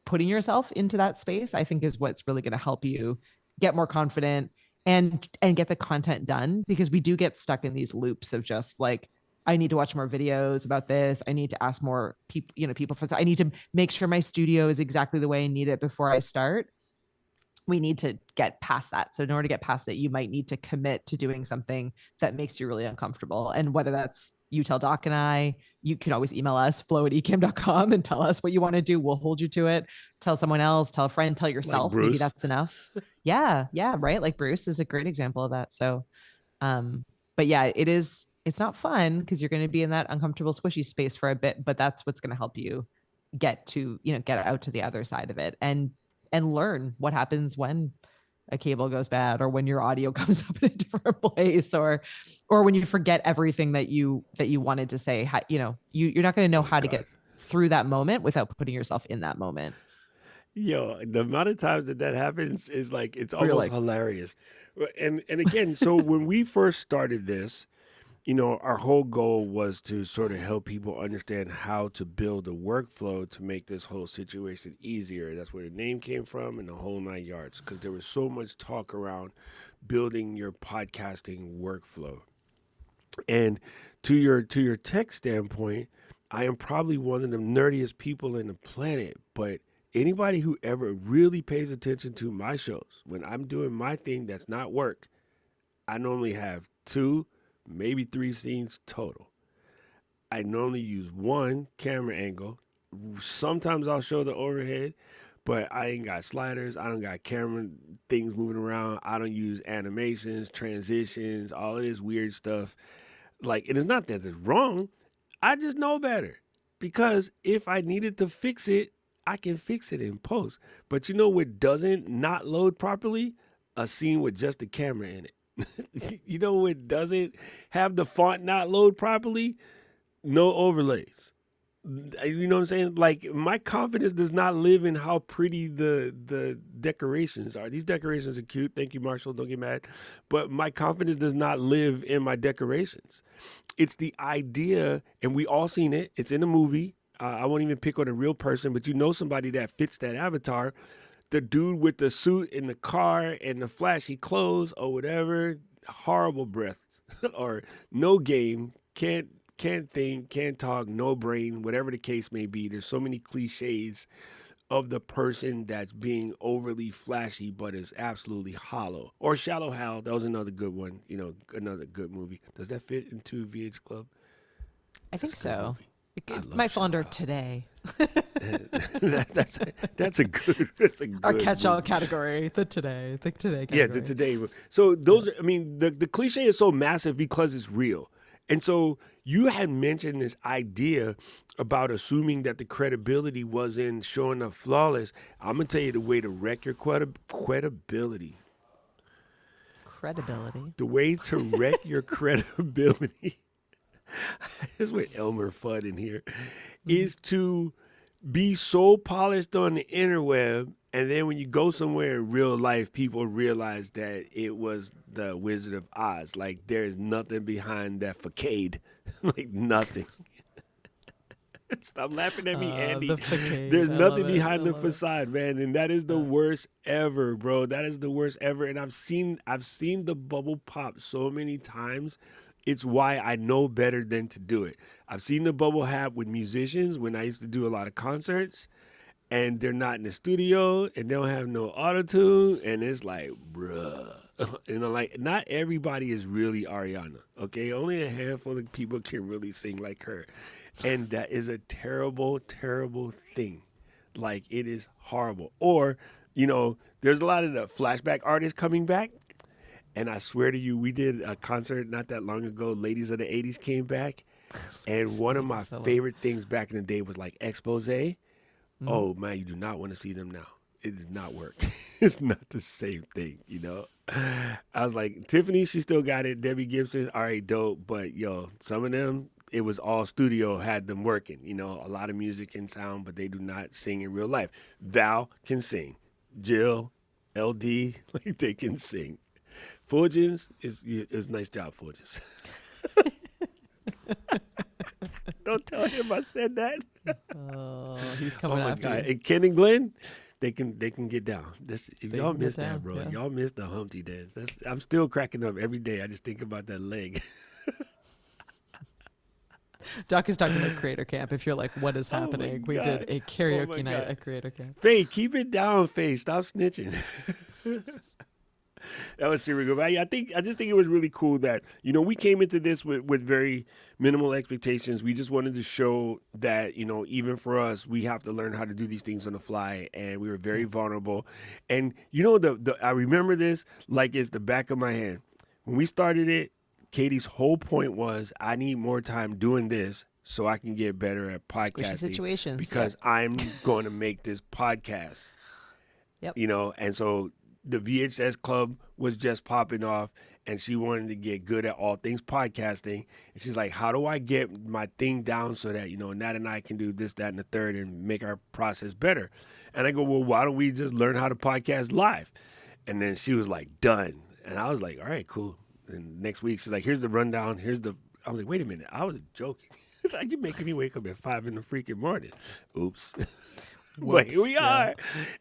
putting yourself into that space, I think is what's really going to help you get more confident and get the content done, because we do get stuck in these loops of just like, I need to watch more videos about this. I need to ask more people, people for this. I need to make sure my studio is exactly the way I need it before I start. We need to get past that. So in order to get past it, you might need to commit to doing something that makes you really uncomfortable. And whether that's you tell Doc and I, you can always email us, flow@ecamm.com, and tell us what you want to do. We'll hold you to it. Tell someone else, tell a friend, tell Like yourself. Maybe Bruce. that's enough. Yeah. Yeah. Right. Like Bruce is a great example of that. So, but yeah, it's not fun because you're going to be in that uncomfortable, squishy space for a bit, but that's what's going to help you get out to the other side of it and learn what happens when a cable goes bad or when your audio comes up in a different place or when you forget everything that you wanted to say. You're not going to know Oh how to gosh. get through that moment without putting yourself in that moment Yo, the amount of times that happens is like it's where you're almost like, hilarious. And again, so when we first started this, our whole goal was to sort of help people understand how to build a workflow to make this whole situation easier. That's where the name came from and the whole 9 yards, because there was so much talk around building your podcasting workflow. And to your tech standpoint, I am probably one of the nerdiest people in the planet, but anybody who ever really pays attention to my shows, when I'm doing my thing that's not work, I normally have two, maybe three scenes total. I normally use one camera angle. Sometimes I'll show the overhead, but I ain't got sliders. I don't got camera things moving around. I don't use animations, transitions, all of this weird stuff. Like, and it's not that it's wrong. I just know better. Because if I needed to fix it, I can fix it in post. But you know what doesn't not load properly? A scene with just the camera in it. You know what doesn't have the font not load properly? No overlays. You know what I'm saying? Like my confidence does not live in how pretty the decorations are. These decorations are cute. Thank you, Marshall. Don't get mad. But my confidence does not live in my decorations. It's the idea, and we all seen it. It's in the movie. I won't even pick on a real person, but you know somebody that fits that avatar. The dude with the suit in the car and the flashy clothes or whatever. Horrible breath, or no game. Can't think, can't talk, no brain, whatever the case may be. There's so many cliches of the person that's being overly flashy but is absolutely hollow. Or Shallow Hal, that was another good one, another good movie. Does that fit into VH Club? I That's think a good so. movie. I It love might fall Shallow under Hal. today. That's a good that's a Our good catch-all movie. category, the today Yeah, the category. today. So Yeah. those are, I mean, the cliche is so massive because it's real. And so you had mentioned this idea about assuming that the credibility was in showing up flawless. I'm gonna tell you the way to wreck your credibility. Credibility. The way to wreck your credibility this is with Elmer Fudd in here, Mhm. is to be so polished on the interweb, and then when you go somewhere in real life, people realize that it was the Wizard of Oz. Like there's nothing behind that facade, like nothing. Stop laughing at me, Andy. The facade. There's I love nothing it. I behind the love it. facade, man, and that is the Uh, worst ever, bro. That is the worst ever, and I've seen the bubble pop so many times. It's why I know better than to do it. I've seen the bubble happen with musicians when I used to do a lot of concerts, and they're not in the studio and they don't have no auto tune, and it's like, bruh. Like not everybody is really Ariana. Okay, only a handful of people can really sing like her, and that is a terrible, terrible thing. Like it is horrible. Or, there's a lot of the flashback artists coming back, and I swear to you, we did a concert not that long ago. Ladies of the '80s came back, and Ladies, one of my ladies, I love it. favorite things back in the day was like expose. Mhm. Oh man, you do not want to see them now. It does not work. It's not the same thing. I was like, Tiffany, she still got it. Debbie Gibson, all right, dope. But yo, some of them, it was all studio, had them working. You know, a lot of music and sound, but they do not sing in real life. Val can sing. Jill, LD, like they can sing. Fulgens is a nice job, Fulgens. Don't tell him I said that. Oh, he's Oh coming my after god! you. And Ken and Glenn, they can get down. This if They y'all can get missed that, down. bro. Yeah. Y'all missed the Humpty dance. I'm still cracking up every day. I just think about that leg. Doc is talking about Creator Camp. If you're like, what is Oh my happening? We did god. a Oh my karaoke night god. at Creator Camp. Faye, keep it down, Faye. Stop snitching. That was super good. But I just think it was really cool that we came into this with very minimal expectations. We just wanted to show that even for us, we have to learn how to do these things on the fly, and we were very Yeah. vulnerable. And the I remember this like it's the back of my hand. When we started it, Katie's whole point was I need more time doing this so I can get better at Squishy podcasting situations. Yep. because I'm going to make this podcast, Yep. and so the VHS club was just popping off, and she wanted to get good at all things podcasting. And she's like, how do I get my thing down so that Nat and I can do this, that, and the third and make our process better? And I go, well, why don't we just learn how to podcast live? And then she was like, done. And I was like, all right, cool. And next week she's like, here's the rundown, I was like, wait a minute, I was joking. It's like, you're making me wake up at 5 in the freaking morning. Oops. But here Whoops. we Yeah. are, Here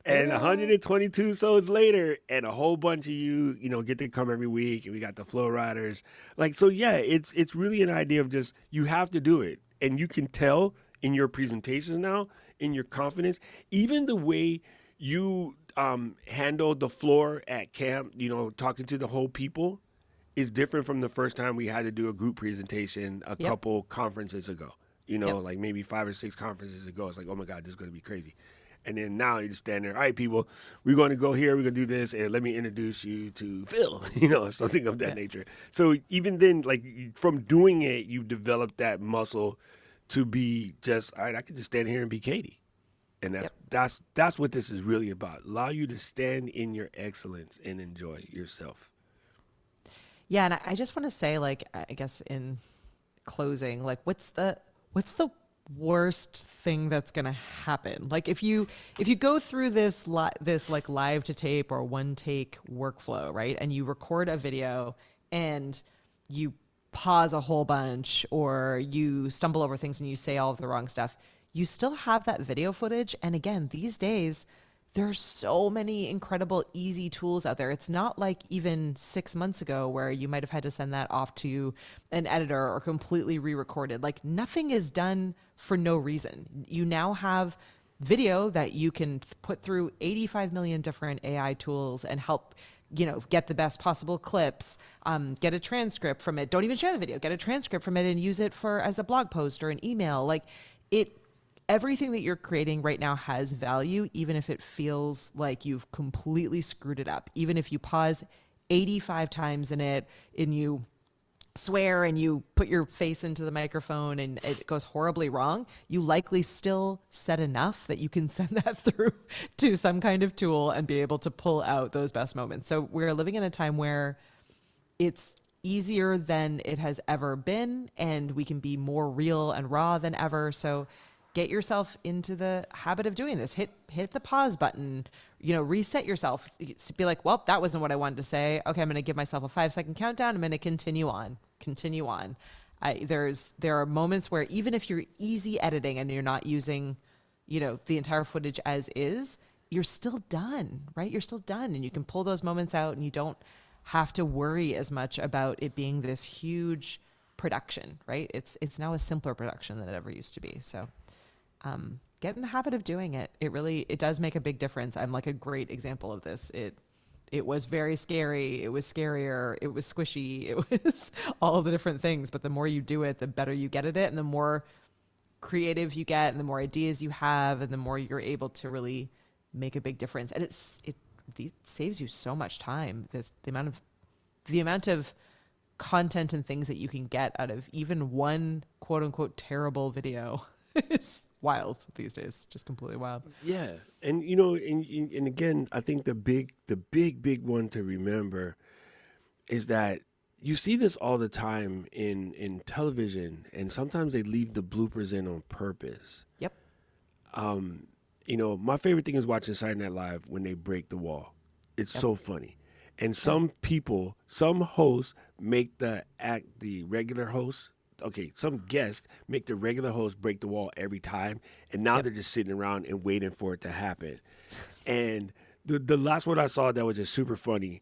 and we are. 122 shows later, and a whole bunch of get to come every week, and we got the flow riders. Like, so yeah, it's really an idea of just you have to do it, and you can tell in your presentations now, in your confidence, even the way you handled the floor at camp, talking to the whole people, is different from the first time we had to do a group presentation a Yep. couple conferences ago. Yep. Like maybe 5 or 6 conferences ago. It's like, oh my God, this is going to be crazy. And then now you just stand there. All right, people, we're going to go here. We're going to do this, and let me introduce you to Phil. Something of that Yeah. nature. So even then, like from doing it, you've developed that muscle to be just all right. I can just stand here and be Katie, and that's Yep. that's that's what this is really about. Allow you to stand in your excellence and enjoy yourself. Yeah. And I just want to say, like, I guess in closing, like, what's the worst thing that's gonna happen? Like, if you go through this like live to tape or one take workflow, right, and you record a video and you pause a whole bunch or you stumble over things and you say all of the wrong stuff, you still have that video footage. And again, these days there's so many incredible easy tools out there. It's not like even 6 months ago where you might have had to send that off to an editor or completely re-recorded. Like, nothing is done for no reason. You now have video that you can put through 85 million different AI tools and help get the best possible clips, get a transcript from it. Don't even share the video, get a transcript from it and use it for as a blog post or an email. Like, it everything that you're creating right now has value, even if it feels like you've completely screwed it up. Even if you pause 85 times in it and you swear and you put your face into the microphone and it goes horribly wrong, you likely still said enough that you can send that through to some kind of tool and be able to pull out those best moments. So we're living in a time where it's easier than it has ever been, and we can be more real and raw than ever. So get yourself into the habit of doing this. Hit the pause button, reset yourself. Be like, well, that wasn't what I wanted to say. Okay, I'm going to give myself a 5-second countdown. I'm going to continue on. There are moments where even if you're easy editing and you're not using, the entire footage as is, you're still done, right? You're still done, and you can pull those moments out, and you don't have to worry as much about it being this huge production, right? It's now a simpler production than it ever used to be. So get in the habit of doing it. It does make a big difference. I'm like a great example of this. It was very scary. It was scarier. It was squishy. It was all the different things. But the more you do it, the better you get at it, and the more creative you get, and the more ideas you have, and the more you're able to really make a big difference. And it saves you so much time. The amount of content and things that you can get out of even one quote unquote terrible video It's wild these days, just completely wild. Yeah, and and again, I think the big one to remember is that you see this all the time in television, and sometimes they leave the bloopers in on purpose. Yep. Um, my favorite thing is watching Saturday Night Live when they break the wall. It's Yep. so funny. And Yep. some people, some hosts make the regular host, okay, some guests make the regular host break the wall every time. And now Yep. they're just sitting around and waiting for it to happen. And the last one I saw that was just super funny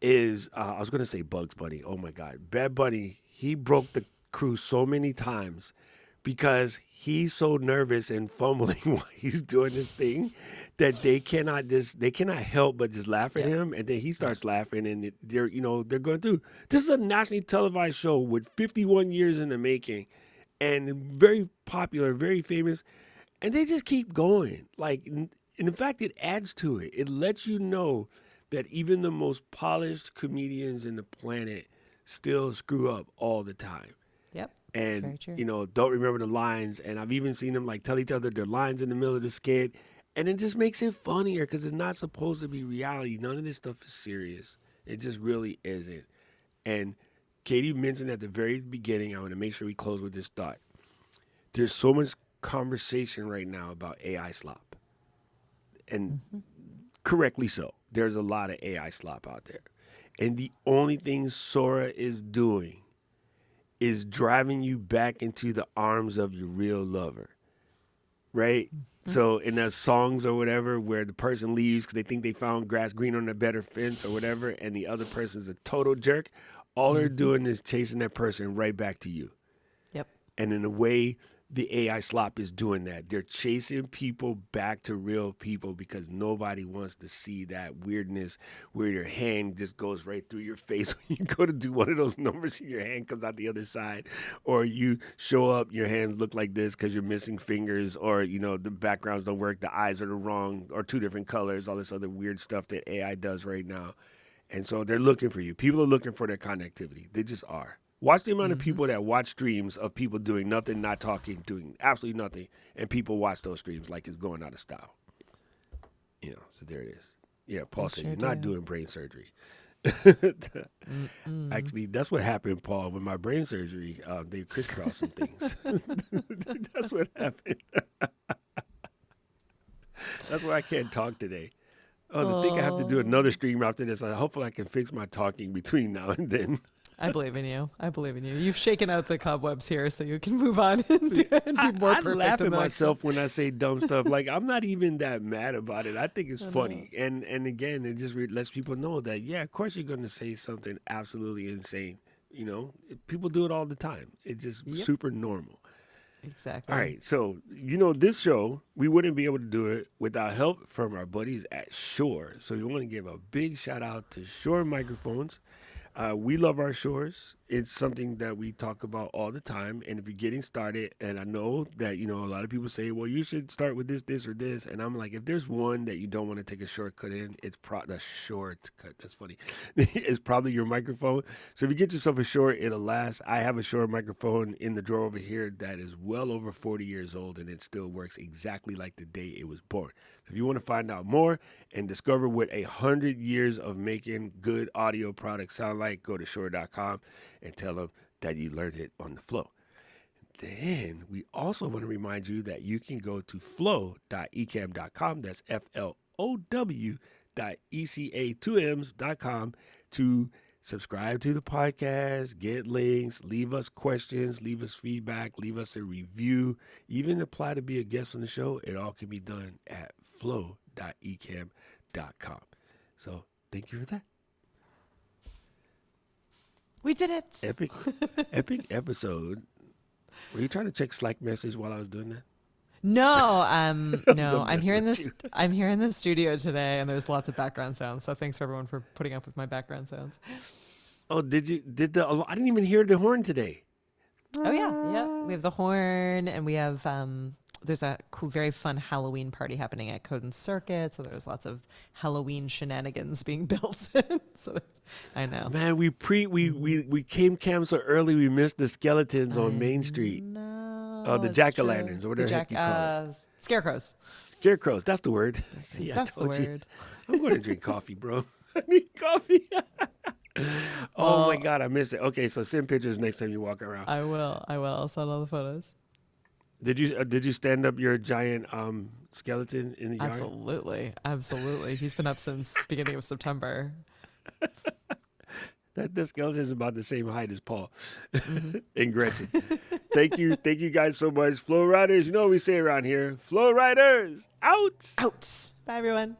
is I was gonna say Bugs Bunny. Oh my God, Bad Bunny. He broke the crew so many times because he's so nervous and fumbling while he's doing this thing that they cannot help but just laugh at Yep. him, and then he Yep. starts laughing, and they're going through. This is a nationally televised show with 51 years in the making, and very popular, very famous, and they just keep going. And in fact, it adds to it. It lets you know that even the most polished comedians in the planet still screw up all the time Yep. It's and very true. don't remember the lines. And I've even seen them like tell each other their lines in the middle of the skit, and it just makes it funnier because it's not supposed to be reality. None of this stuff is serious. It just really isn't. And Katie mentioned at the very beginning, I want to make sure we close with this thought. There's so much conversation right now about AI slop, and Mm-hmm. correctly so. There's a lot of AI slop out there. And the only thing Sora is doing is driving you back into the arms of your real lover, right? Mm-hmm. So in the songs or whatever, where the person leaves because they think they found grass green on a better fence or whatever, and the other person's a total jerk, all they're Mm-hmm. doing is chasing that person right back to you. Yep. And in a way, the AI slop is doing that. They're chasing people back to real people because nobody wants to see that weirdness where your hand just goes right through your face when you go to do one of those numbers and your hand comes out the other side. Or you show up, your hands look like this because you're missing fingers, or, the backgrounds don't work, the eyes are the wrong, or two different colors, all this other weird stuff that AI does right now. And so they're looking for you. People are looking for their connectivity. They just are. Watch the amount of Mm-hmm. people that watch streams of people doing nothing, not talking, doing absolutely nothing, and people watch those streams like it's going out of style. So there it is. Yeah, They Paul said sure you're not do. doing brain surgery. Mm-mm. Actually, that's what happened, Paul. With my brain surgery, they crisscrossed some things. That's what happened. That's why I can't talk today. Oh, to think I have to do Oh, another stream after this. Hopefully, I can fix my talking between now and then. I believe in you. I believe in you. You've shaken out the cobwebs here, so you can move on and I, be more I perfect laugh in at the next one. myself when I say dumb stuff. Like I'm not even that mad about it. I think it's I know. funny, and again, it just lets people know that yeah, of course you're going to say something absolutely insane. People do it all the time. It's just Yep. super normal. All Exactly. right, so this show we wouldn't be able to do it without help from our buddies at Shore. So we want to give a big shout out to Shore Microphones. We love our shores. It's something that we talk about all the time. And if you're getting started, and I know that, a lot of people say, well, you should start with this, this, or this. And I'm like, if there's one that you don't want to take a shortcut in, it's the shortcut. That's funny. It's probably your microphone. So if you get yourself a Shure, it'll last. I have a Shure microphone in the drawer over here that is well over 40 years old, and it still works exactly like the day it was born. So if you want to find out more and discover what 100 years of making good audio products sound like, go to Shure.com and tell them that you learned it on the flow. Then we also want to remind you that you can go to flow.ecamm.com. That's flow.eca2ms.com to subscribe to the podcast, get links, leave us questions, leave us feedback, leave us a review, even apply to be a guest on the show. It all can be done at flow.ecamm.com. So thank you for that. We did it. Epic, epic episode. Were you trying to check Slack message while I was doing that? No, no. I'm messing with you. I'm here in the studio today, and there's lots of background sounds. So thanks everyone for putting up with my background sounds. Oh, did you? I didn't even hear the horn today. Oh yeah, yeah. We have the horn, and we have there's a cool, very fun Halloween party happening at Code and Circuit. So there's lots of Halloween shenanigans being built. So I know. Man, we came camp so early we missed the skeletons I on Main Street. know. Oh, the Oh, it's true. jack-o'-lanterns, or The whatever the heck jack you call it. scarecrows. Scarecrows, that's the word. See, Scarecrows. I That's the told you. word. I'm going to drink coffee, bro. I need coffee. Oh my Well, God, I missed it. Okay, so send pictures next time you walk around. I will. I will. I'll send all the photos. Did you stand up your giant skeleton in the yard? Absolutely. Absolutely. He's been up since beginning of September. That skeleton is about the same height as Paul Hmm. and Gretchen. Thank you guys so much, Flow Riders. You know what we say around here, Flow Riders out. Out. Bye, everyone.